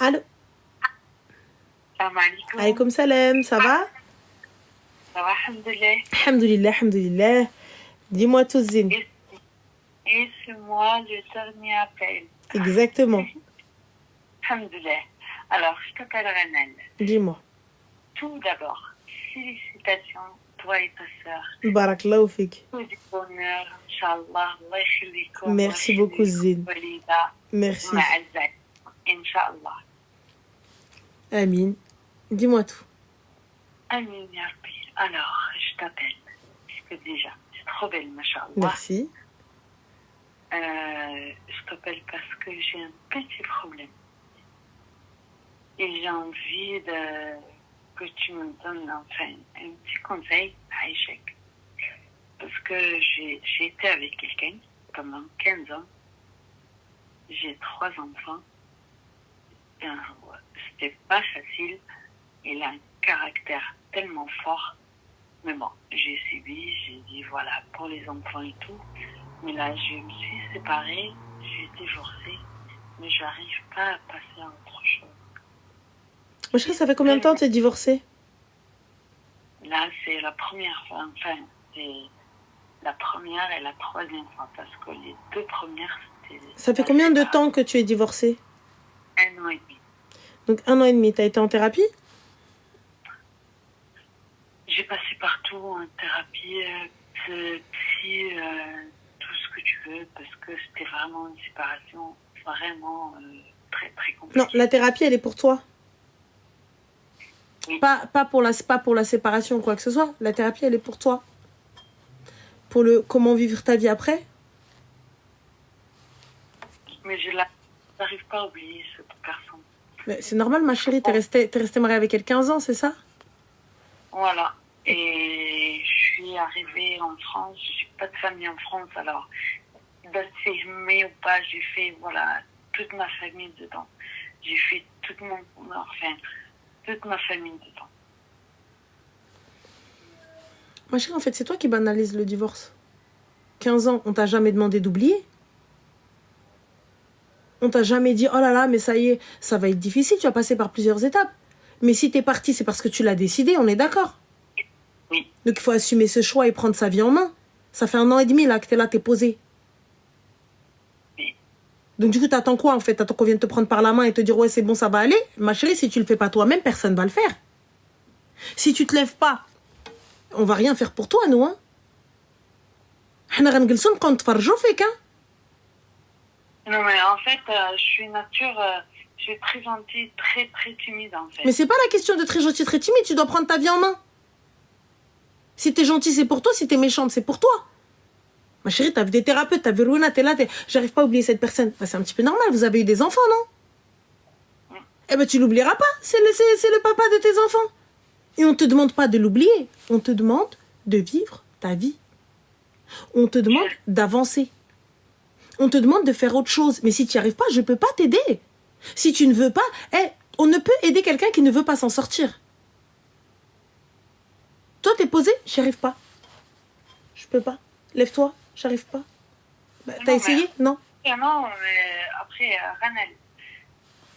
Allô? Salam alaikum. Alaykoum salam, ça va? Ça va, alhamdoulilah. Alhamdoulilah, alhamdoulilah. Dis-moi tout, Zine. Et c'est moi le dernier appel. Exactement. Alhamdoulilah. Alors, je t'appelle Ranel. Dis-moi. Tout d'abord, félicitations, toi et ta sœur. Barakallahu fik. Tout du bonheur, Inch'Allah. Allah yakhlikum. Merci beaucoup, Zine. Walida. Merci. Ma'azak. Inch'Allah. Amin. Dis-moi tout. Amin, ya Rabbi. Alors, je t'appelle. Parce que déjà, c'est trop belle, Masha'Allah. Merci. Je t'appelle parce que j'ai un petit problème. Et j'ai envie que tu me donnes enfin un petit conseil à échec. Parce que j'ai été avec quelqu'un pendant 15 ans. J'ai 3 enfants. C'était pas facile. Il a un caractère tellement fort. Mais bon, j'ai subi, j'ai dit voilà, pour les enfants et tout. Mais là, je me suis séparée, j'ai divorcé, mais j'arrive pas à passer à autre chose. Moi, chérie, ça fait combien de temps que tu es divorcée? Là, c'est la première fois, enfin, c'est la première et la troisième fois, parce que les 2 premières, c'était... Ça fait combien de temps que tu es divorcée? 1 an et demi. Donc 1 an et demi, tu as été en thérapie? J'ai passé partout en thérapie, psy, tout ce que tu veux, parce que c'était vraiment une séparation vraiment très très compliquée. Non, la thérapie, elle est pour toi. Oui. Pas pour la séparation ou quoi que ce soit. La thérapie, elle est pour toi. Pour comment vivre ta vie après. Mais je n'arrive pas à oublier cette personne. Mais c'est normal, ma chérie, t'es restée mariée avec elle 15 ans, c'est ça? Voilà. Et je suis arrivée en France, j'ai pas de famille en France, alors d'assumer ou pas, j'ai fait voilà toute ma famille dedans. J'ai fait toute ma famille dedans. Ma chérie, en fait, c'est toi qui banalise le divorce. 15 ans, on t'a jamais demandé d'oublier. On t'a jamais dit, oh là là, mais ça y est, ça va être difficile, tu vas passer par plusieurs étapes. Mais si t'es parti, c'est parce que tu l'as décidé, on est d'accord. Oui. Donc il faut assumer ce choix et prendre sa vie en main. Ça fait 1 an et demi là que t'es là, t'es posé. Oui. Donc du coup, t'attends quoi en fait? T'attends qu'on vienne te prendre par la main et te dire, ouais, c'est bon, ça va aller? Ma chérie, si tu le fais pas toi-même, personne va le faire. Si tu te lèves pas, on va rien faire pour toi, nous, hein. Non, mais en fait, je suis nature, je suis très gentille, très très timide en fait. Mais c'est pas la question de très gentil, très timide, tu dois prendre ta vie en main. Si t'es gentil, c'est pour toi, si t'es méchante, c'est pour toi. Ma chérie, t'as vu des thérapeutes, t'as vu Runa, t'es là, j'arrive pas à oublier cette personne. Bah, c'est un petit peu normal, vous avez eu des enfants, non? Eh ben tu l'oublieras pas, c'est le papa de tes enfants. Et on te demande pas de l'oublier, on te demande de vivre ta vie. On te demande d'avancer. On te demande de faire autre chose. Mais si tu n'y arrives pas, je peux pas t'aider. Si tu ne veux pas, on ne peut aider quelqu'un qui ne veut pas s'en sortir. Toi, t'es posé, j'y arrive pas. Je peux pas. Lève-toi, j'arrive pas. Bah, t'as essayé? Non. Non, mais après, Ranel,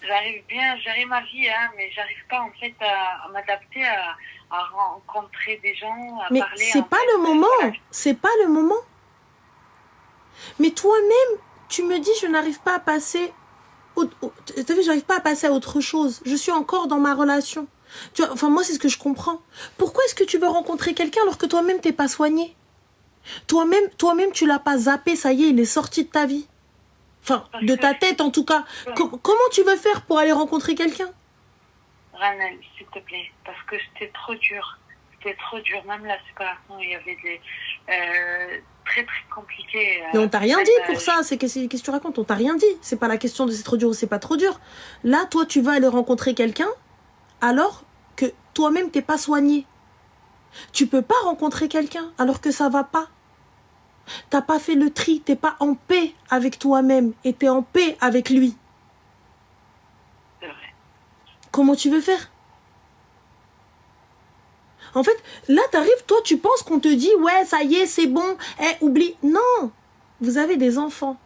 j'arrive ma vie, hein, mais j'arrive pas en fait à m'adapter, à rencontrer des gens, à mais parler. Mais c'est pas le moment. Voilà. C'est pas le moment. Mais toi-même, tu me dis, je n'arrive pas à passer... T'as vu, j'arrive pas à passer à autre chose. Je suis encore dans ma relation. Tu vois, enfin, moi, c'est ce que je comprends. Pourquoi est-ce que tu veux rencontrer quelqu'un alors que toi-même, t'es pas soigné? Toi-même, tu l'as pas zappé, ça y est, il est sorti de ta vie. Enfin, de ta tête, en tout cas. Comment tu veux faire pour aller rencontrer quelqu'un? Ranel, s'il te plaît, parce que c'était trop dur. C'était trop dur. Même la séparation, il y avait des... très très compliqué. Mais on t'a rien dit pour ça. Qu'est-ce que tu racontes? On t'a rien dit. C'est pas la question de c'est trop dur ou c'est pas trop dur. Là, toi, tu vas aller rencontrer quelqu'un alors que toi-même t'es pas soigné. Tu peux pas rencontrer quelqu'un alors que ça va pas. T'as pas fait le tri. T'es pas en paix avec toi-même et t'es en paix avec lui. C'est vrai. Comment tu veux faire? En fait, là, t'arrives, toi, tu penses qu'on te dit, ouais, ça y est, c'est bon, oublie. Non, vous avez des enfants.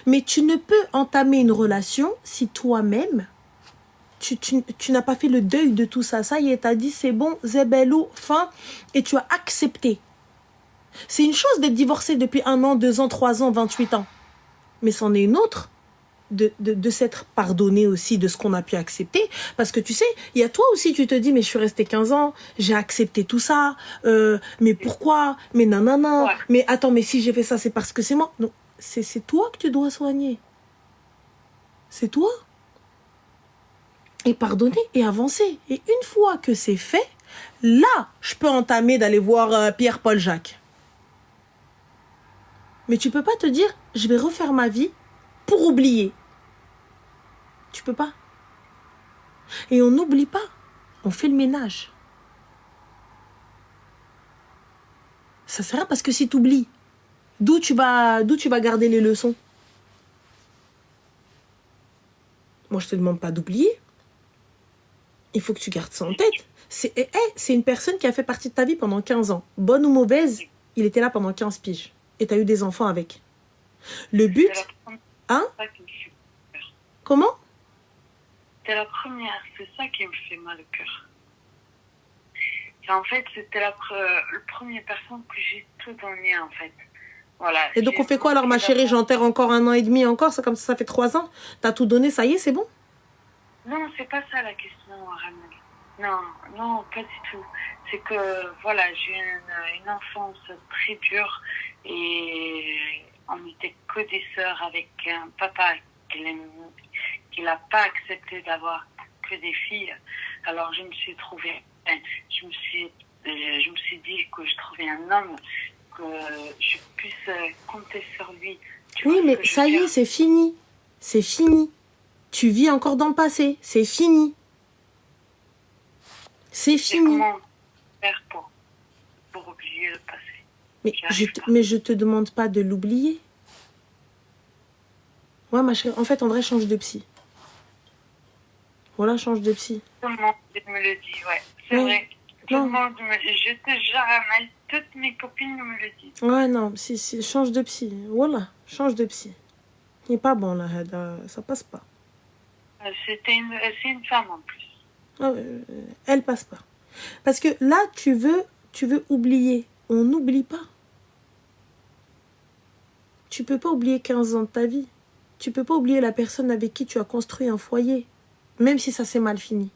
Mais tu ne peux entamer une relation si toi-même, tu n'as pas fait le deuil de tout ça. Ça y est, t'as dit c'est bon, zébelou, fin, et tu as accepté. C'est une chose d'être divorcé depuis 1 an, 2 ans, 3 ans, 28 ans. Mais c'en est une autre de s'être pardonné aussi de ce qu'on a pu accepter. Parce que tu sais, il y a toi aussi, tu te dis, mais je suis restée 15 ans, j'ai accepté tout ça, mais pourquoi? Mais nanana, Ouais. mais attends, mais si j'ai fait ça, c'est parce que c'est moi. Non, c'est toi que tu dois soigner. C'est toi. Et pardonner et avancer. Et une fois que c'est fait, là, je peux entamer d'aller voir Pierre, Paul, Jacques. Mais tu peux pas te dire, je vais refaire ma vie pour oublier. Tu peux pas. Et on n'oublie pas. On fait le ménage. Ça sert à rien parce que si tu oublies, d'où tu vas garder les leçons? Moi, je te demande pas d'oublier. Il faut que tu gardes ça en tête. C'est une personne qui a fait partie de ta vie pendant 15 ans. Bonne ou mauvaise, il était là pendant 15 piges. Et tu as eu des enfants avec. Le but... Hein? Comment? C'est la première, c'est ça qui me fait mal au cœur. En fait, c'était la première personne que j'ai tout donné, en fait. Voilà. Et donc, on fait quoi alors, ma chérie? J'enterre encore 1 an et demi encore? C'est comme ça fait 3 ans. T'as tout donné, ça y est, c'est bon? Non, c'est pas ça la question, Ramel. Non, pas du tout. C'est que, voilà, j'ai une enfance très dure et on n'était que des sœurs avec un papa qui n'a pas accepté d'avoir que des filles. Alors, je me suis dit que je trouvais un homme, que je puisse compter sur lui. Oui, mais ça y est, c'est fini. C'est fini. Tu vis encore dans le passé. C'est fini. C'est fini. Comment faire pour oublier le passé? Mais je te demande pas de l'oublier. Ouais, ma chérie, en fait, en vrai, change de psy. Voilà, change de psy. Tout le monde me le dit, ouais. C'est vrai. Tout le monde je te jure, Ramel, toutes mes copines me le disent. Ouais, non, si, change de psy. Voilà, change de psy. Il n'est pas bon, là, ça passe pas. C'est une femme en plus. Elle passe pas. Parce que là, tu veux oublier. On n'oublie pas. Tu peux pas oublier 15 ans de ta vie. Tu peux pas oublier la personne avec qui tu as construit un foyer. Même si ça s'est mal fini.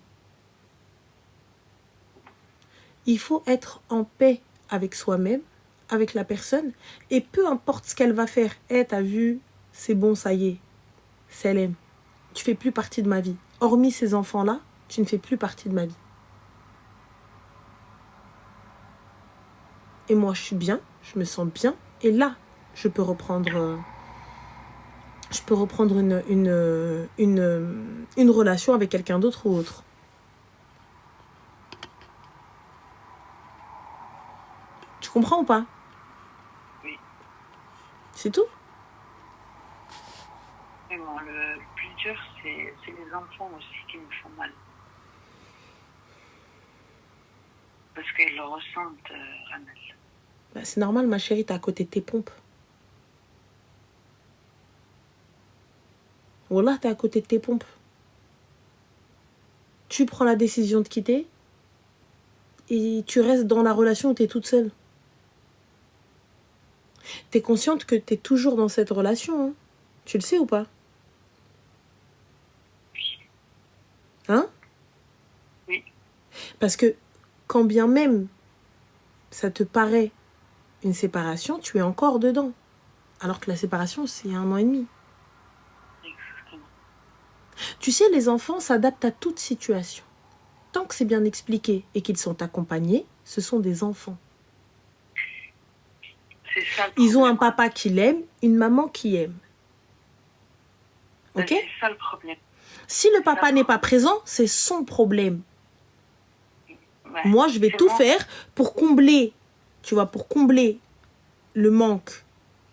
Il faut être en paix avec soi-même, avec la personne. Et peu importe ce qu'elle va faire. T'as vu, c'est bon, ça y est. C'est l'aime. Tu fais plus partie de ma vie. Hormis ces enfants-là, tu ne fais plus partie de ma vie. Et moi, je suis bien, je me sens bien. Et là, je peux reprendre une relation avec quelqu'un d'autre ou autre. Tu comprends ou pas? Oui. C'est tout? Mais bon, le plus dur, c'est les enfants aussi qui me font mal. Parce qu'ils le ressentent, Ramel. Bah, c'est normal, ma chérie, t'es à côté de tes pompes. Voilà, t'es à côté de tes pompes. Tu prends la décision de quitter et tu restes dans la relation où t'es toute seule. T'es consciente que t'es toujours dans cette relation, hein? Tu le sais ou pas? Oui. Hein? Oui. Parce que quand bien même ça te paraît une séparation, tu es encore dedans. Alors que la séparation, c'est 1 an et demi. Exactement. Tu sais, les enfants s'adaptent à toute situation. Tant que c'est bien expliqué et qu'ils sont accompagnés, ce sont des enfants. C'est ça, ils ont un papa qui l'aime, une maman qui aime. Ok? C'est ça le problème. Si le papa n'est pas présent, c'est son problème. Ouais. Moi, je vais tout faire pour combler, tu vois, pour combler le manque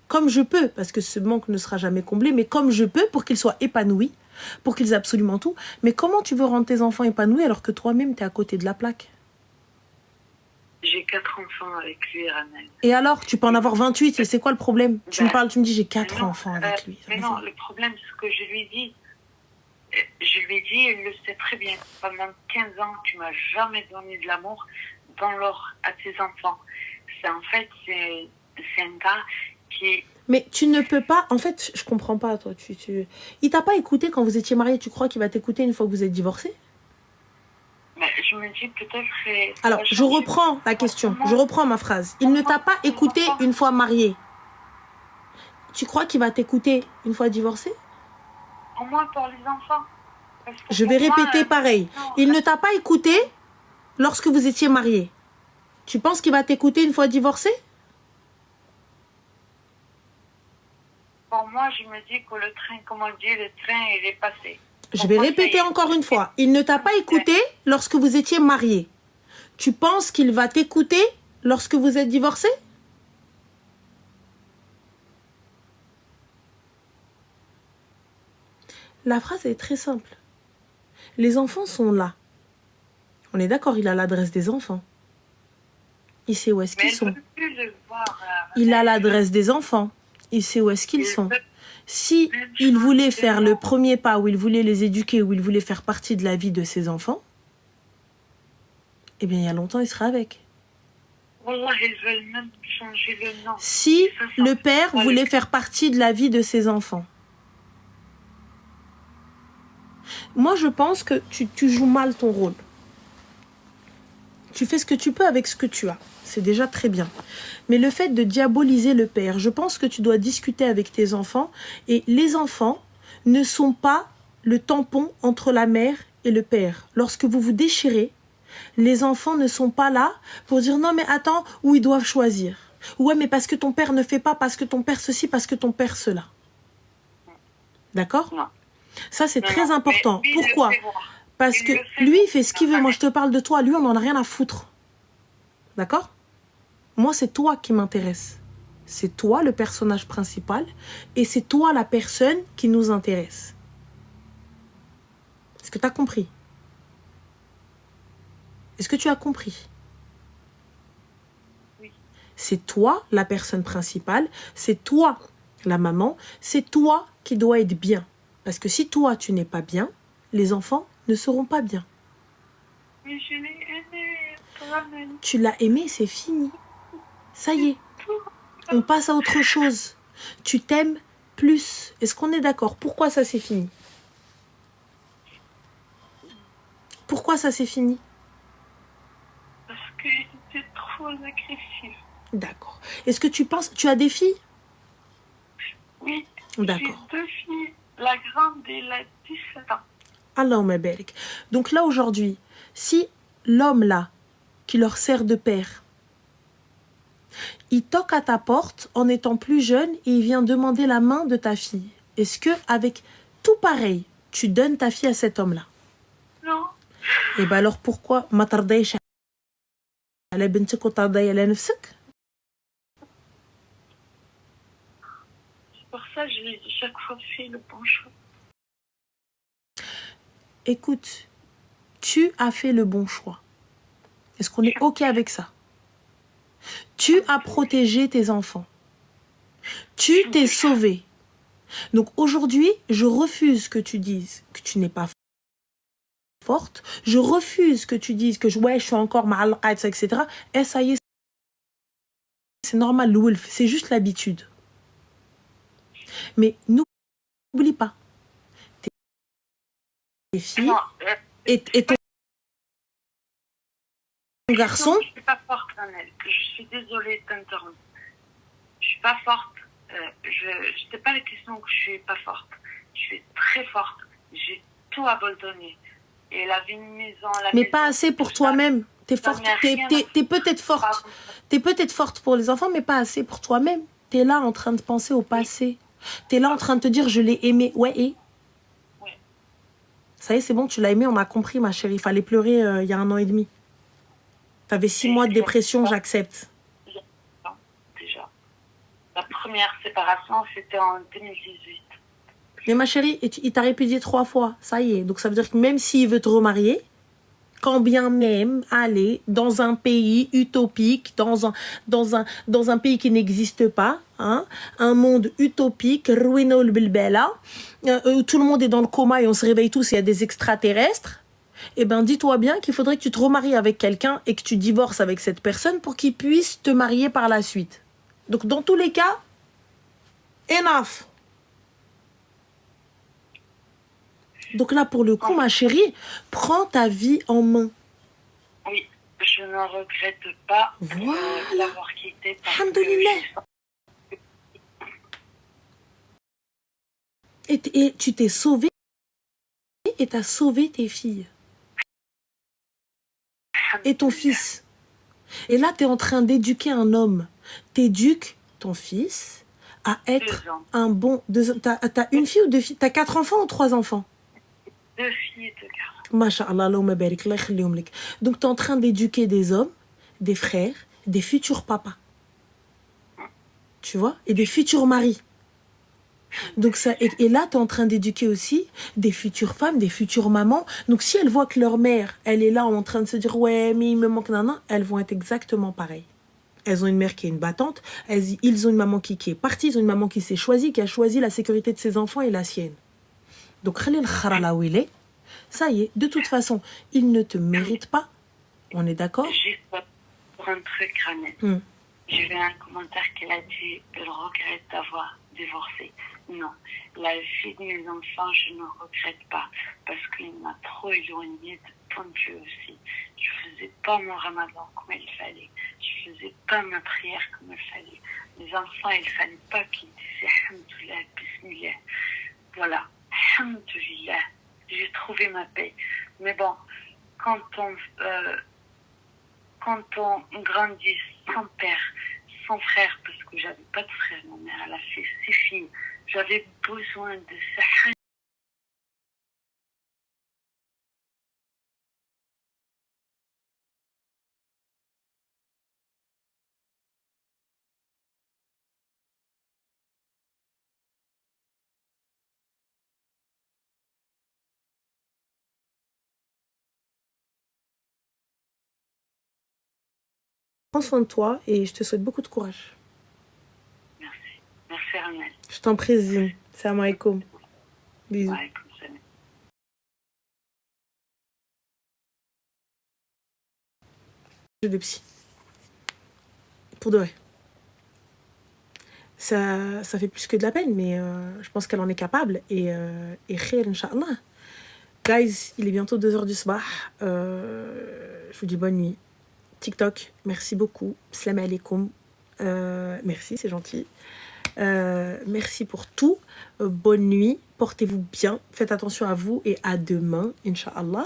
comme je peux, parce que ce manque ne sera jamais comblé, mais comme je peux pour qu'ils soient épanouis, pour qu'ils aient absolument tout. Mais comment tu veux rendre tes enfants épanouis alors que toi-même, tu es à côté de la plaque? J'ai 4 enfants avec lui, Ramel. Et alors, tu peux en avoir 28, et c'est quoi le problème? Tu me parles, tu me dis j'ai 4 enfants avec lui. Mais non, le problème, c'est ce que je lui dis. Je lui dit, elle le sait très bien. Pendant 15 ans, tu m'as jamais donné de l'amour, donne-le à tes enfants. C'est un gars qui est... Mais tu ne peux pas... En fait, je comprends pas, toi. Il t'a pas écouté quand vous étiez mariés. Tu crois qu'il va t'écouter une fois que vous êtes divorcés? Mais je me dis peut-être... Alors, je reprends la question. Je reprends ma phrase. Il ne t'a pas écouté une fois marié. Tu crois qu'il va t'écouter une fois divorcé? Au moins pour les enfants. Je vais répéter pareil. Il ne t'a pas écouté lorsque vous étiez mariés. Tu penses qu'il va t'écouter une fois divorcé? Pour moi, je me dis que le train, comme on dit, le train, il est passé. Je vais répéter encore une fois. Il ne t'a pas écouté lorsque vous étiez mariés. Tu penses qu'il va t'écouter lorsque vous êtes divorcés? La phrase est très simple. Les enfants sont là. On est d'accord, il a l'adresse des enfants. Il sait où est-ce qu'ils sont. Il a l'adresse des enfants. Il sait où est-ce qu'ils sont. Si il voulait faire le premier pas, où il voulait les éduquer, où il voulait faire partie de la vie de ses enfants, eh bien, il y a longtemps, il serait avec. Wallah, ils veulent même changer le nom. Si le père voulait faire partie de la vie de ses enfants. Moi, je pense que tu joues mal ton rôle. Tu fais ce que tu peux avec ce que tu as. C'est déjà très bien. Mais le fait de diaboliser le père, je pense que tu dois discuter avec tes enfants. Et les enfants ne sont pas le tampon entre la mère et le père. Lorsque vous vous déchirez, les enfants ne sont pas là pour dire non mais attends, où ils doivent choisir. Ouais mais parce que ton père ne fait pas, parce que ton père ceci, parce que ton père cela. D'accord? Ça c'est très important. Pourquoi? Parce que lui il fait ce qu'il veut. Moi je te parle de toi. Lui on n'en a rien à foutre. D'accord? Moi c'est toi qui m'intéresse. C'est toi le personnage principal et c'est toi la personne qui nous intéresse. Est-ce que tu as compris? Est-ce que tu as compris? Oui. C'est toi la personne principale, c'est toi la maman, c'est toi qui dois être bien. Parce que si toi tu n'es pas bien, les enfants ne seront pas bien. Mais je l'ai aimé, vraiment. Tu l'as aimé, c'est fini. Ça y est. On passe à autre chose. Tu t'aimes plus. Est-ce qu'on est d'accord? Pourquoi ça c'est fini? Pourquoi ça c'est fini? Parce que j'étais trop agressive. D'accord. Est-ce que tu penses... Tu as des filles? Oui. D'accord. J'ai 2 filles. La grande, elle a 17 ans. Allahumma barik. Donc là aujourd'hui, si l'homme là, qui leur sert de père, il toque à ta porte en étant plus jeune et il vient demander la main de ta fille, est-ce que avec tout pareil, tu donnes ta fille à cet homme-là? Non. Et bien alors pourquoi ma tardaysh ala bintik wa tarday ala nafsik? C'est pour ça que je l'ai chaque fois fait le bon choix. Écoute, tu as fait le bon choix. Est-ce qu'on est OK avec ça? Tu as protégé tes enfants. Tu t'es sauvé. Donc aujourd'hui, je refuse que tu dises que tu n'es pas forte. Je refuse que tu dises que ouais, je suis encore ma'alqa, etc. Et ça y est, c'est normal, le wolf, c'est juste l'habitude. Mais n'oublie pas, tes filles et ton garçon... Je suis pas forte, Annelle. Je suis désolée de t'interrompre. Je suis pas forte. Je sais pas la question que je suis pas forte. Je suis très forte. J'ai tout abandonné. Et la vie de maison, mais pas assez pour toi-même. T'es forte. T'es peut-être forte. T'es peut-être forte pour les enfants, mais pas assez pour toi-même. T'es là en train de penser au passé. T'es là en train de te dire je l'ai aimé. Ouais et oui. Ça y est, c'est bon, tu l'as aimé, on a compris ma chérie. Il fallait pleurer il y a 1 an et demi. T'avais 6 mois de dépression, j'accepte. Déjà. La première séparation, c'était en 2018. Mais ma chérie, il t'a répudié 3 fois. Ça y est. Donc ça veut dire que même s'il veut te remarier, quand bien même aller dans un pays utopique, dans un pays qui n'existe pas, hein, un monde utopique, ruinol bilbela, où tout le monde est dans le coma et on se réveille tous et il y a des extraterrestres, eh ben dis-toi bien qu'il faudrait que tu te remaries avec quelqu'un et que tu divorces avec cette personne pour qu'il puisse te marier par la suite. Donc dans tous les cas, enough. Donc là, pour le coup, ma chérie, prends ta vie en main. Oui, je ne regrette pas l'avoir quitté parce que et tu t'es sauvé et t'as sauvé tes filles. Et ton fils. Et là, tu es en train d'éduquer un homme. T'éduques ton fils à être un bon... T'as une fille ou 2 filles? T'as 4 enfants ou 3 enfants? 2 filles et 2 garçons. Masha'Allah, Allahumma barik, Allah yakhlihoum lak. Donc, tu es en train d'éduquer des hommes, des frères, des futurs papas. Tu vois? Et des futurs maris. Donc ça, et là, tu es en train d'éduquer aussi des futures femmes, des futures mamans. Donc si elles voient que leur mère, elle est là en train de se dire « Ouais, mais il me manque nana », elles vont être exactement pareilles. Elles ont une mère qui est une battante, ils ont une maman qui est partie, ils ont une maman qui s'est choisie, qui a choisi la sécurité de ses enfants et la sienne. Donc, Khalil Khara là où il est, ça y est, de toute façon, il ne te mérite pas. On est d'accord? Juste pour un truc, Ranel. J'ai vu un commentaire qu'elle a dit « Elle regrette d'avoir divorcé ». Non, la vie de mes enfants, je ne regrette pas parce qu'il m'a trop éloignée de ton Dieu aussi. Je faisais pas mon ramadan comme il fallait. Je faisais pas ma prière comme il fallait. Les enfants, il fallait pas qu'ils disaient « Alhamdoulilah, Bismillah ». Voilà, Alhamdoulilah, j'ai trouvé ma paix. Mais bon, quand on grandit sans père, sans frère, parce que j'avais pas de frère, ma mère, elle a fait 6 filles, j'avais besoin de ça. Prends soin de toi et je te souhaite beaucoup de courage. Merci. Merci, Ranel. Je t'en prie, Zine. Salam alaikum. Bisous. Alaikum salam. De psy. Pour de vrai. Ça fait plus que de la peine, mais je pense qu'elle en est capable. Et khair, Inch'Allah. Guys, il est bientôt 2h du soir. Je vous dis bonne nuit. TikTok, merci beaucoup. Salam alaikum. Merci, c'est gentil. Merci pour tout. Bonne nuit. Portez-vous bien. Faites attention à vous et à demain, Inch'Allah.